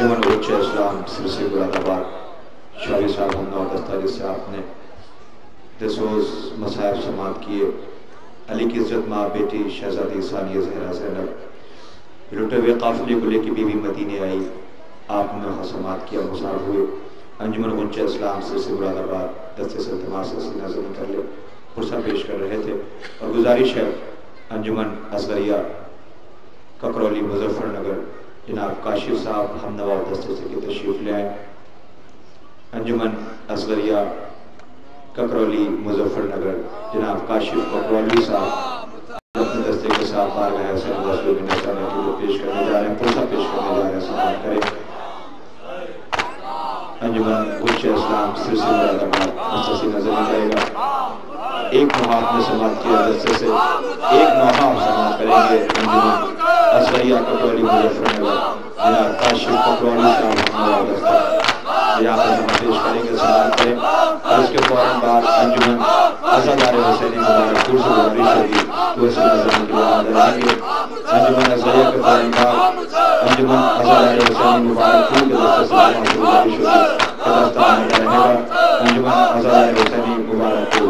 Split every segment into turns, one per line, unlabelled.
अंजुमन उच्च इस्लाम सिलसिले मुरादाबाद शाही साहब हमने और दस्तावेज से आपने दसोज मसाइब समात किए। अली की इज्जत माँ बेटी शहजादी सानिया जहरा ज़ैनब लुटे हुए काफिले को लेकर बीवी मदीने आई, आपने वहाँ समात किया, मुसाफ हुए। अंजुमन उच्च इस्लाम सिलसिले मुरादाबाद दस्ते से तमाम से नजर कर ले पुरसा पेश कर रहे थे और गुजारिश है अंजुमन असगरिया ककरौली मुजफ्फरनगर जनाब काशिफ साहब हम नवाब दस्ते से की तशरीफ ले आए। अंजुमन असगरिया ककरौली मुजफ्फरनगर जनाब काशिफ ककरौली साहब अपने दस्ते के साथ बार गए पेश करने जा रहे हैं, पुरसा पेश करने जा रहे हैं। सम्मान करें अंजुमन उच्च इस्लाम सिलसिला नजर आ जाएगा। एक मुहाफ में समात किया दस्ते से, एक मुहाफ समात करेंगे अंजुमन असगरिया ककरौली मुजफ्फरनगर जनाब काशिफ ककरौली साहब दस्ता यहाँ पर पेश करेंगे। सवाल करें और इसके फौरन बाद अंजुमन आज़ादार हुसैनी मुबारकपुर से गुजारिश होगी तो इसे नजर के लिए हाजिर आएंगे। अंजुमन असगरिया के फौरन बाद अंजुमन आज़ादार हुसैनी मुबारकपुर के दस्ते से गुजारिश होगी रहेगा। अंजुमन आज़ादार हुसैनी मुबारकपुर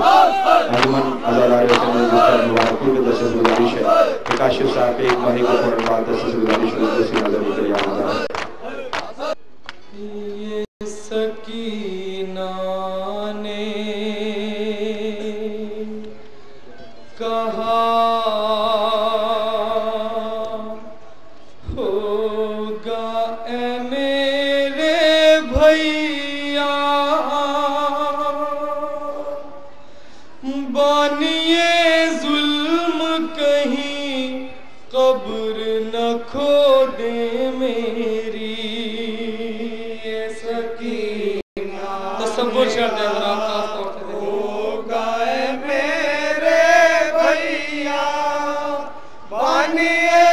अंजुमन आज़ादार हुसैनी मुबारकपुर के दस्ते से गुजारिश है कि काशिफ साहब एक माही को फौरन बाद दस्ते से गुजारिश होगी तो इसे नजर के लिए हाजिर आएंगे।
सकीना ने कहा होगा ए मेरे भैया बानिए जुल्म कहीं कब्र न खो दे मेरी। तसव्वुर करते हैं अगर आप खास तौर से
होगा मेरे भैया बानिए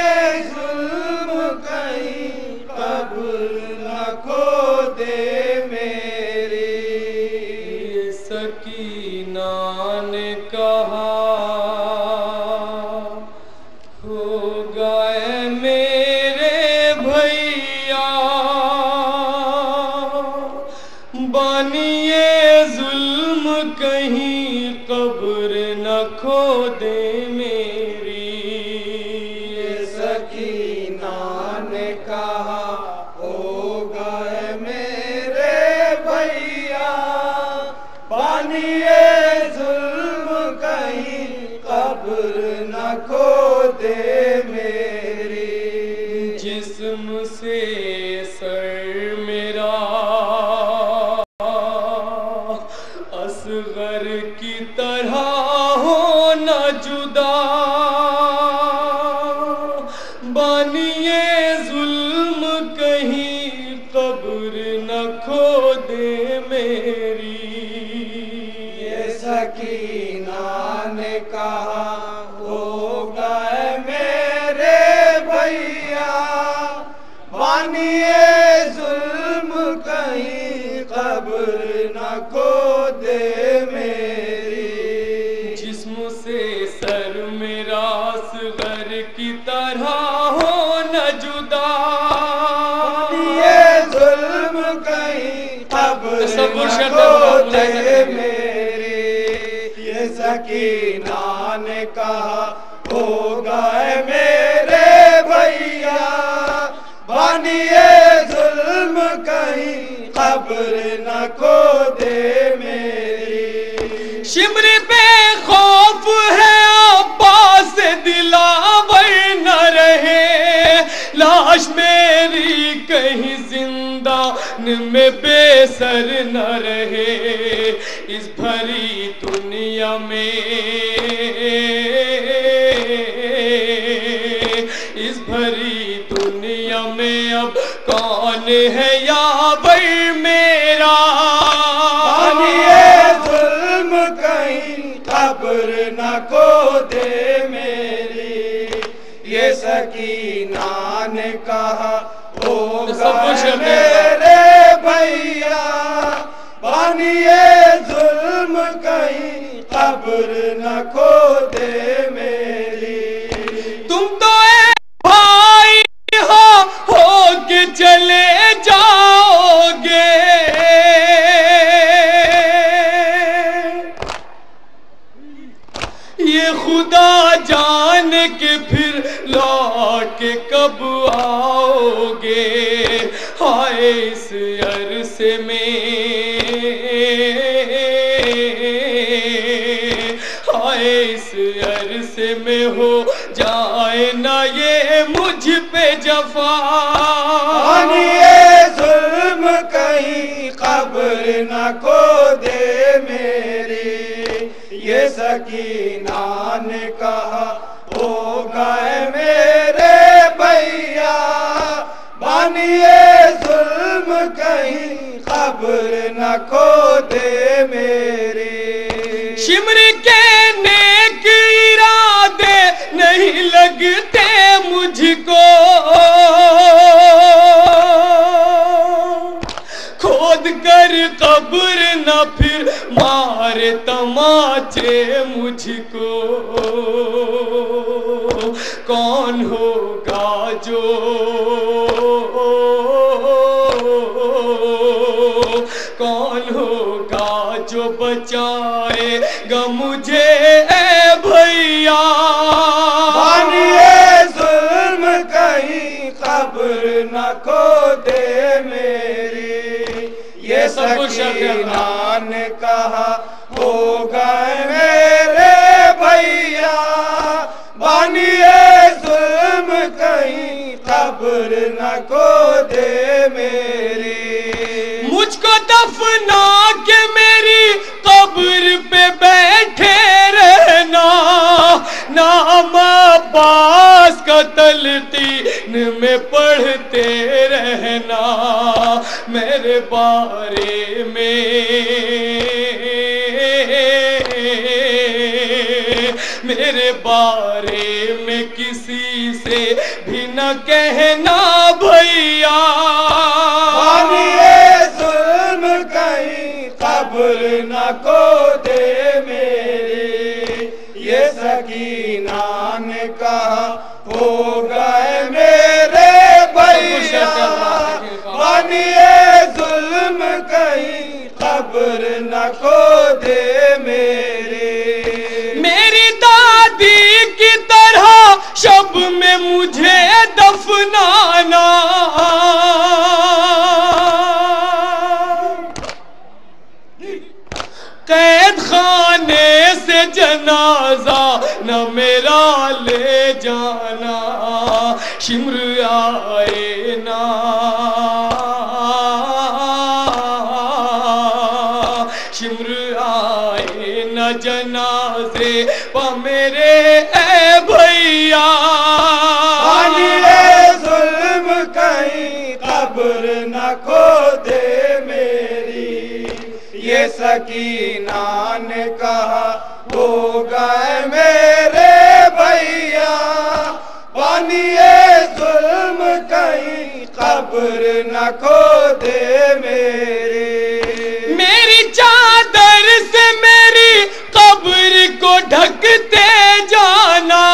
जुल्म कहीं कब्र न खो दे मेरी।
सकीना ने कहा होगा मेरे भैया बानिए जुल्म कहीं कब्र न खो दे मेरी।
सकीना ने कहा होगा मेरे भैया बानिए जुल्म कहीं कब्र न खो दे मेरी।
जिस्म से सर मेरा असगर की तरह हो न जुदा बानिए जुल्म कहीं कब्र न खो दे मेरी।
ये सकीना ने कहा होगा मेरे भैया बानिए जुल्म कहीं कब्र न खो दे मेरी।
जिस्म से सर मेरा असगर की तरह हो न जुदा
ये जुल्म कहीं कब्र न खो दे मेरी। ये सकीना ने कहा होगा मेरे भैया बानिए जुल्म कहीं कब्र न खो दे मेरी।
शिमरी पे खौफ है अब्बास दिलावर न रहे लाश मेरी कहीं जिंदान में बेसर न रहे। इस भरी दुनिया में इस भरी दुनिया में अब कौन है यावर मेरा।
बानिए जुल्म कहीं कब्र न खो दे मेरी। ये सकीना ने कहा होगा मेरे भैया बानिए जुल्म कहीं कब्र न खो दे मेरी।
तुम तो भाई हो के चले जा हाय इस अरसे में, हाय इस अरसे में हो जाए ना ये मुझ पे जफा।
ये जुल्म कहीं कब्र न को दे मेरी, ये सकीना ने कहा होगा मेरे भैया, बानिए जुल्म कहीं कब्र न को दे मेरी।
शिमर के नेक इरादे नहीं लगते मुझको, खोद कर कब्र न फिर मारे तमाचे मुझको। कौन होगा जो, कौन होगा जो बचाएगा मुझे ए भैया।
बानिए जुल्म कहीं कब्र न को दे मेरी, ये सकीना ने कहा होगा मेरे भैया, बानिए जुल्म कहीं कब्र न को दे मेरी।
मुझको दफना के मेरी कब्र पे बैठे रहना, नाम अब्बास का तलकीन में पढ़ते रहना। मेरे बारे में, मेरे बारे में किसी से भी न कहना भैया।
जुल्म कहीं कब्र न को दे मेरी, ये सकीना ने कहा होगा मेरे भैया, बानिए जुल्म कहीं कब्र न को दे मेरी।
मेरी दादी की तरह शब में मुझे दफनाना, कैद खाने से जनाजा न मेरा ले जाना। शिमर आए ना, शिमर आए न जनाजे प मेरे ए भैया।
जुल्म कहीं कब्र न को दे मेरी, ये सकीना ने कहा होगा मेरे भैया, बानिए जुल्म कहीं कब्र न को दे मेरी।
मेरी चादर से मेरी कब्र को ढकते जाना,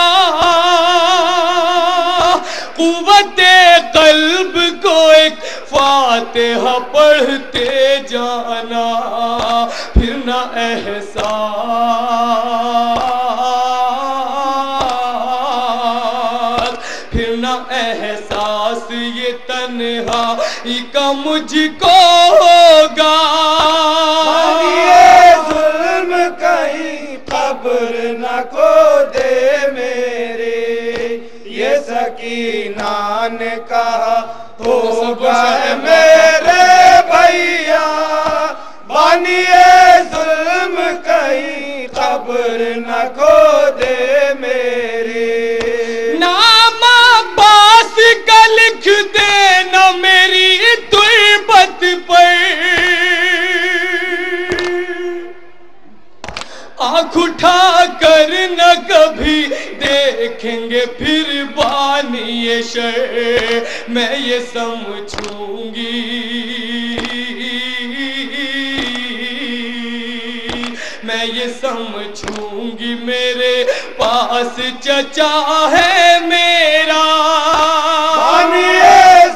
कुव्वते कल्ब को एक फातिहा पढ़ते जाना। फिर न एहसास, फिर न एहसास ये तन्हाई का मुझको होगा।
जुल्म कहीं कब्र न को दे मेरे, ये सकीना ने कहा होगा मेरे भैया, बानिए जुल्म कहीं कब्र न को दे मेरी।
नाम अब्बास का लिख देना मेरी तुर्बत पर, आँख उठा कर न कभी देखेंगे फिर बानिए शर। मैं ये समझूंगी, मैं ये समझूंगी मेरे पास चचा है मेरा।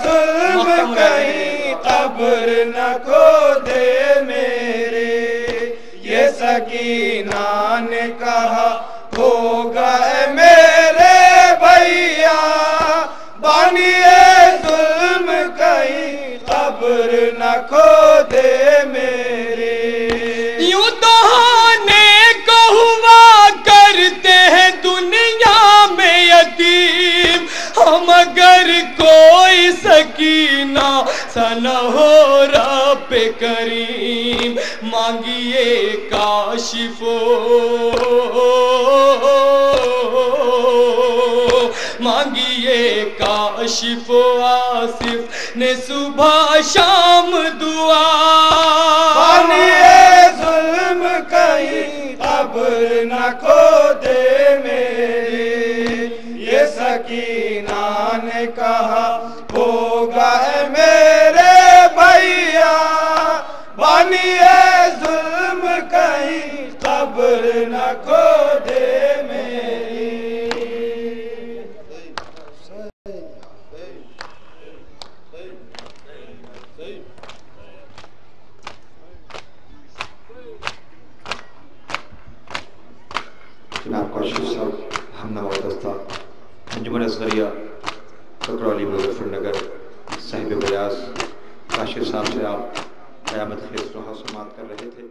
जुल्म कहीं कब्र न को दे मेरे, ये सकीना ने कहा होगा मेरे भैया, बानिए जुल्म खो दे मेरे।
यूं दहाने को हुआ करते हैं दुनिया में यतीम, हम अगर कोई सकीना सना हो रब करीम, मांगिए काशिफो मांगिए काशिफो आसिफ ने सुबह शाम दुआ।
बानिए जुल्म कहीं कब्र न खो दे मेरी, ये सकीना ने कहा होगा है मेरे भैया। बानिए जुल्म कहीं कब्र न खो दे मेरी।
जनाब काशिफ साहब हमना वादस्ता अंजुमन असगरिया ककरौली मुजफ्फरनगर साहिब बयास काशिफ साहब से आप क़यामत खेज़ समाअत कर रहे थे।